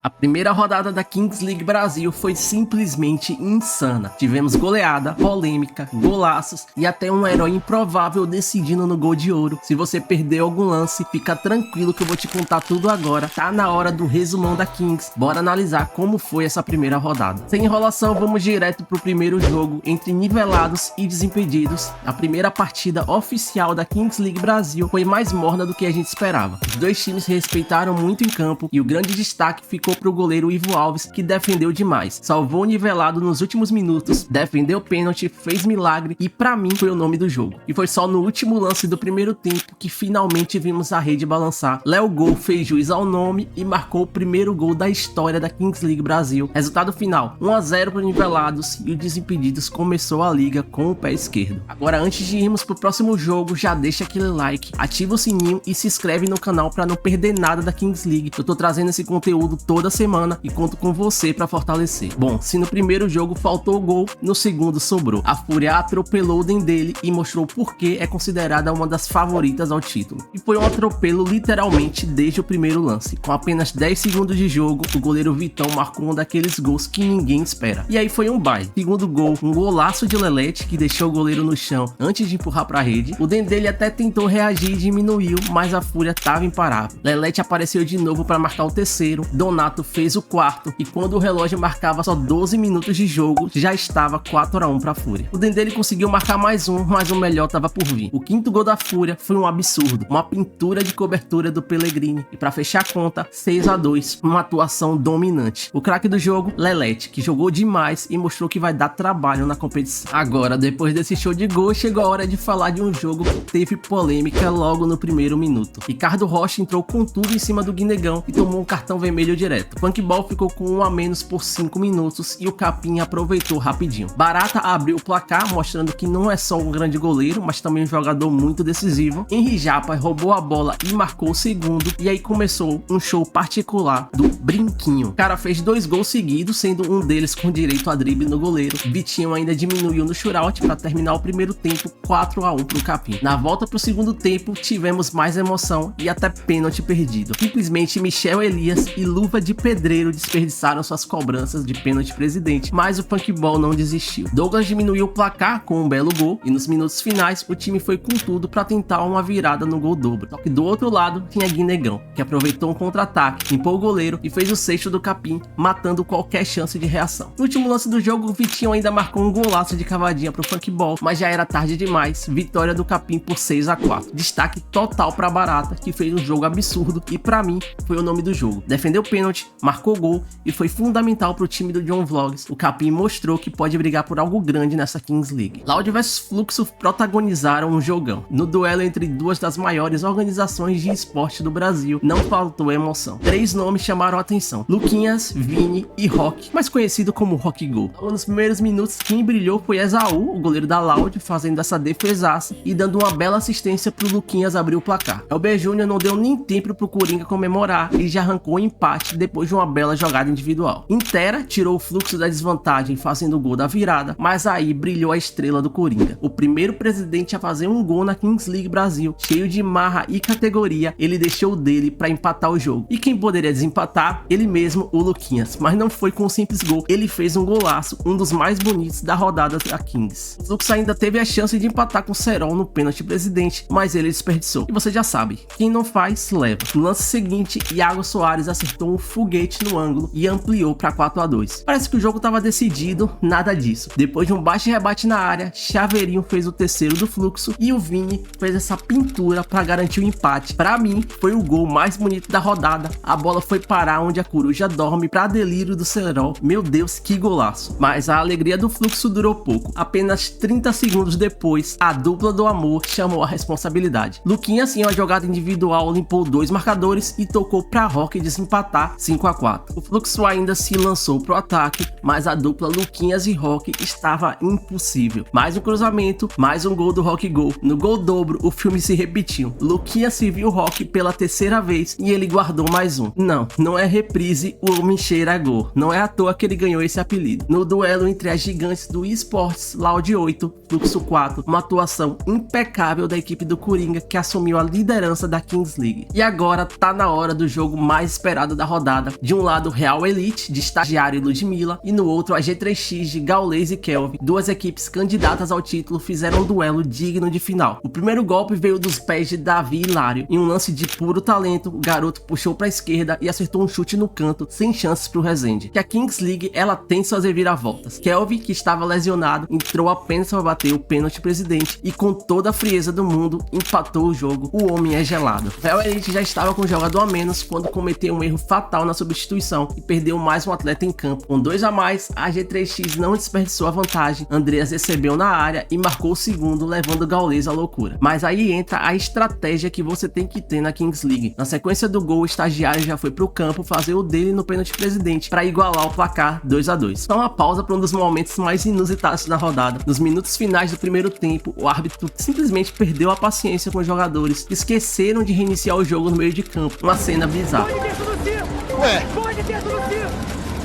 A primeira rodada da Kings League Brasil foi simplesmente insana. Tivemos goleada, polêmica, golaços e até um herói improvável decidindo no gol de ouro. Se você perdeu algum lance, fica tranquilo que eu vou te contar tudo agora. Tá na hora do resumão da Kings. Bora analisar como foi essa primeira rodada. Sem enrolação, vamos direto pro primeiro jogo entre Nivelados e Desimpedidos. A primeira partida oficial da Kings League Brasil foi mais morna do que a gente esperava. Os dois times se respeitaram muito em campo e o grande destaque ficou pro goleiro Ivo Alves, que defendeu demais, salvou o Nivelado nos últimos minutos, defendeu pênalti, fez milagre e pra mim foi o nome do jogo. E foi só no último lance do primeiro tempo que finalmente vimos a rede balançar. Léo Gol fez jus ao nome e marcou o primeiro gol da história da Kings League Brasil. Resultado final, 1 a 0 para Nivelados e o Desimpedidos começou a liga com o pé esquerdo. Agora, antes de irmos pro próximo jogo, já deixa aquele like, ativa o sininho e se inscreve no canal para não perder nada da Kings League. Eu tô trazendo esse conteúdo toda semana e conto com você para fortalecer. Bom, se no primeiro jogo faltou gol, no segundo sobrou. A Fúria atropelou o Dendele e mostrou por que é considerada uma das favoritas ao título. E foi um atropelo literalmente desde o primeiro lance. Com apenas 10 segundos de jogo, o goleiro Vitão marcou um daqueles gols que ninguém espera. E aí foi um baile. Segundo gol, um golaço de Lelete que deixou o goleiro no chão antes de empurrar para a rede. O Dendele até tentou reagir e diminuiu, mas a Fúria estava imparável. Lelete apareceu de novo para marcar o terceiro. Donato fez o quarto e quando o relógio marcava só 12 minutos de jogo, já estava 4 a 1 para a Fúria. O Dendele conseguiu marcar mais um, mas o melhor estava por vir. O quinto gol da Fúria foi um absurdo, uma pintura de cobertura do Pellegrini e para fechar a conta, 6 a 2, uma atuação dominante. O craque do jogo, Lelete, que jogou demais e mostrou que vai dar trabalho na competição. Agora, depois desse show de gol, chegou a hora de falar de um jogo que teve polêmica logo no primeiro minuto. Ricardo Rocha entrou com tudo em cima do Guinegão e tomou um cartão vermelho direto. Funkball ficou com 1 a menos por 5 minutos e o Capim aproveitou rapidinho. Barata abriu o placar, mostrando que não é só um grande goleiro, mas também um jogador muito decisivo. Henry Japa roubou a bola e marcou o segundo, e aí começou um show particular do Brinquinho. O cara fez 2 gols seguidos, sendo um deles com direito a drible no goleiro. Vitinho ainda diminuiu no shootout para terminar o primeiro tempo 4 a 1 pro Capim. Na volta pro segundo tempo, tivemos mais emoção e até pênalti perdido. Simplesmente Michel Elias e Luva de Pedreiro desperdiçaram suas cobranças de pênalti presidente, mas o Funkball não desistiu. Douglas diminuiu o placar com um belo gol e nos minutos finais o time foi com tudo para tentar uma virada no gol dobro. Só que do outro lado tinha Guinegão, que aproveitou um contra-ataque, limpou o goleiro e fez o sexto do Capim, matando qualquer chance de reação. No último lance do jogo, o Vitinho ainda marcou um golaço de cavadinha pro Funkball, mas já era tarde demais. Vitória do Capim por 6 a 4. Destaque total para Barata, que fez um jogo absurdo e para mim foi o nome do jogo. Defendeu pênalti, marcou gol e foi fundamental para o time do John Vlogs. O Capim mostrou que pode brigar por algo grande nessa Kings League. Loud vs Fluxo protagonizaram um jogão. No duelo entre duas das maiores organizações de esporte do Brasil, não faltou emoção. 3 nomes chamaram a atenção: Luquinhas, Vini e Rock, mais conhecido como Rock Go. Nos primeiros minutos, quem brilhou foi Esaú, o goleiro da Loud, fazendo essa defesaça e dando uma bela assistência pro Luquinhas abrir o placar. Elber Júnior não deu nem tempo pro Coringa comemorar e já arrancou o empate depois de uma bela jogada individual. Intera tirou o Fluxo da desvantagem fazendo o gol da virada, mas aí brilhou a estrela do Coringa. O primeiro presidente a fazer um gol na Kings League Brasil, cheio de marra e categoria, ele deixou o dele para empatar o jogo. E quem poderia desempatar? Ele mesmo, o Luquinhas. Mas não foi com um simples gol, ele fez um golaço, um dos mais bonitos da rodada da Kings. O Fluxo ainda teve a chance de empatar com o Serol no pênalti presidente, mas ele desperdiçou. E você já sabe, quem não faz, leva. No lance seguinte, Iago Soares acertou um foguete no ângulo e ampliou para 4 a 2. Parece que o jogo estava decidido, nada disso. Depois de um baixo rebate na área, Chaveirinho fez o terceiro do Fluxo e o Vini fez essa pintura para garantir o empate. Para mim, foi o gol mais bonito da rodada. A bola foi parar onde a coruja dorme para delírio do Serol. Meu Deus, que golaço. Mas a alegria do Fluxo durou pouco. Apenas 30 segundos depois, a dupla do amor chamou a responsabilidade. Luquinhas, em uma jogada individual, limpou 2 marcadores e tocou para Rock desempatar 5 a 4. O Fluxo ainda se lançou pro ataque, mas a dupla Luquinhas e Rock estava impossível. Mais um cruzamento, mais um gol do Rock Gol. No gol dobro, o filme se repetiu. Luquinhas serviu o Rock pela terceira vez e ele guardou mais um. Não é reprise, o homem cheira a gol. Não é à toa que ele ganhou esse apelido. No duelo entre as gigantes do esportes, Loud 8, Fluxo 4, uma atuação impecável da equipe do Coringa, que assumiu a liderança da Kings League. E agora tá na hora do jogo mais esperado da rodada. rodada. De um lado, Real Elite, de Estagiário e Ludmilla, e no outro, a G3X de Gaules e Kelvin. Duas equipes candidatas ao título fizeram um duelo digno de final. O primeiro golpe veio dos pés de Davi e Hilário. Em um lance de puro talento, o garoto puxou para a esquerda e acertou um chute no canto, sem chances para o Resende. Que a Kings League, ela tem suas reviravoltas. Kelvin, que estava lesionado, entrou apenas para bater o pênalti presidente e com toda a frieza do mundo, empatou o jogo. O homem é gelado. Real Elite já estava com um jogador a menos quando cometeu um erro fatal na substituição e perdeu mais um atleta em campo. Com 2 a mais, a G3X não desperdiçou a vantagem. Andreas recebeu na área e marcou o segundo, levando o Gaules à loucura. Mas aí entra a estratégia que você tem que ter na Kings League. Na sequência do gol, o Estagiário já foi pro campo fazer o dele no pênalti presidente para igualar o placar 2 a 2. Então uma pausa para um dos momentos mais inusitados da rodada. Nos minutos finais do primeiro tempo, o árbitro simplesmente perdeu a paciência com os jogadores, esqueceram de reiniciar o jogo no meio de campo. Uma cena bizarra.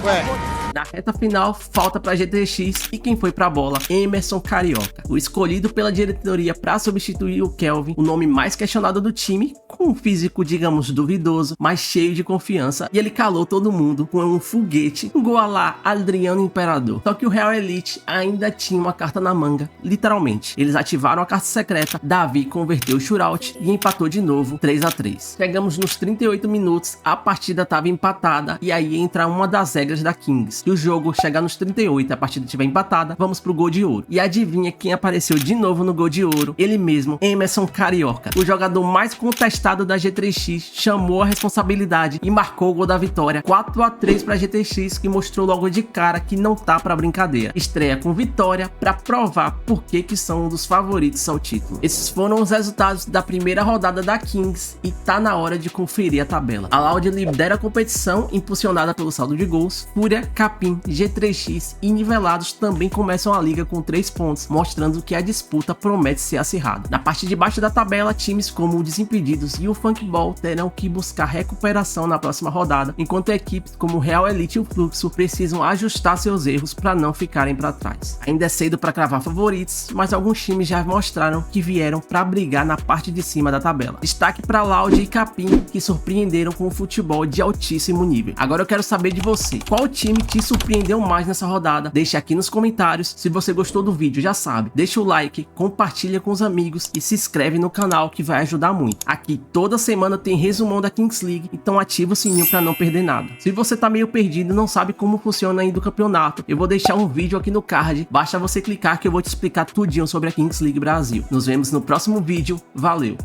Ué. Na reta final, falta para G3X e quem foi para a bola? Emerson Carioca, o escolhido pela diretoria para substituir o Kelvin, o nome mais questionado do time, com um físico, digamos, duvidoso, mas cheio de confiança, e ele calou todo mundo com um foguete, um gol a lá Adriano Imperador. Só que o Real Elite ainda tinha uma carta na manga, literalmente. Eles ativaram a carta secreta, Davi converteu o shootout e empatou de novo 3 a 3. Chegamos nos 38 minutos, a partida estava empatada e aí entra uma das regras da Kings. Se o jogo chegar nos 38 e a partida estiver empatada, vamos pro gol de ouro. E adivinha quem apareceu de novo no gol de ouro? Ele mesmo, Emerson Carioca. O jogador mais contestado da G3X chamou a responsabilidade e marcou o gol da vitória. 4 a 3 pra G3X, que mostrou logo de cara que não tá pra brincadeira. Estreia com vitória pra provar por que são um dos favoritos ao título. Esses foram os resultados da primeira rodada da Kings e tá na hora de conferir a tabela. A Loud lidera a competição, impulsionada pelo saldo de gols. Fúria, Capim, G3X e Nivelados também começam a liga com 3 pontos, mostrando que a disputa promete ser acirrada. Na parte de baixo da tabela, times como o Desimpedidos e o Funkball terão que buscar recuperação na próxima rodada, enquanto equipes como o Real Elite e o Fluxo precisam ajustar seus erros para não ficarem para trás. Ainda é cedo para cravar favoritos, mas alguns times já mostraram que vieram para brigar na parte de cima da tabela. Destaque para Loud e Capim, que surpreenderam com o futebol de altíssimo nível. Agora eu quero saber de você, qual time te surpreendeu mais nessa rodada? Deixe aqui nos comentários. Se você gostou do vídeo, já sabe, deixa o like, compartilha com os amigos e se inscreve no canal, que vai ajudar muito. Aqui toda semana tem resumão da Kings League, então ativa o sininho para não perder nada. Se você tá meio perdido e não sabe como funciona ainda o campeonato, eu vou deixar um vídeo aqui no card, basta você clicar que eu vou te explicar tudinho sobre a Kings League Brasil. Nos vemos no próximo vídeo, valeu!